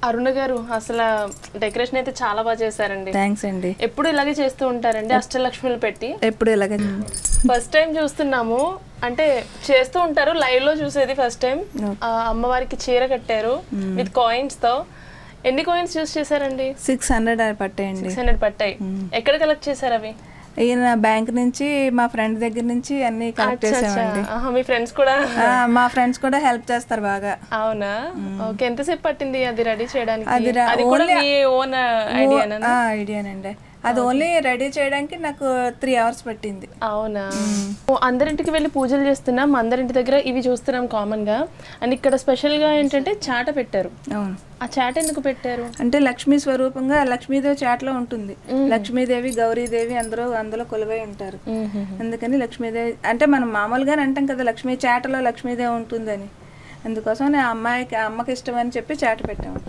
అరుణ గారు అసలు డెకరేషన్ అయితే చాలా బాగా చేశారండి. థ్యాంక్స్ అండి. ఎప్పుడు ఇలాగే చేస్తూ ఉంటారండి అష్టలక్ష్మిలు పెట్టి? ఎప్పుడు ఇలాగే. ఫస్ట్ టైం చూస్తున్నాము, అంటే చేస్తూ ఉంటారు, లైవ్ లో చూసేది ఫస్ట్ టైం. అమ్మవారికి చీర కట్టారు విత్ కాయిన్స్ తో. ఎన్ని కాయిన్స్ యూస్ చేశారండి? 600 పట్టాయండి. 600 పట్టాయి. ఎక్కడ కలెక్ట్ చేశారు అవి? ఈయన బ్యాంక్ నుంచి, మా ఫ్రెండ్ దగ్గర నుంచి అన్ని కలెక్ట్ చేసామండి. మీ ఫ్రెండ్స్ కూడా? మా ఫ్రెండ్స్ కూడా హెల్ప్ చేస్తారు బాగా. అవునా? ఓకే. ఎంతసేపు పట్టింది అది రెడీ చేయడానికి? అది కూడా మీ ఓన్ ఐడియానండి. అది ఓన్లీ రెడీ చేయడానికి నాకు 3 hours పట్టింది. అవునా? అందరింటికి వెళ్ళి పూజలు చేస్తున్నాం, అందరింటి దగ్గర ఇవి చూస్తున్నాం కామన్ గా. అండ్ ఇక్కడ స్పెషల్ గా ఏంటంటే చాట పెట్టారు. అవును. ఆ చాట ఎందుకు పెట్టారు అంటే లక్ష్మీ స్వరూపంగా లక్ష్మీదేవి చాటలో ఉంటుంది. లక్ష్మీదేవి, గౌరీదేవి అందులో కొలువై ఉంటారు. అందుకని లక్ష్మీదేవి అంటే మనం మామూలుగానే అంటాం కదా, లక్ష్మీ చాటలో లక్ష్మీదేవి ఉంటుందని. అందుకోసం నేను అమ్మకి ఇష్టం అని చెప్పి చాట పెట్టాము.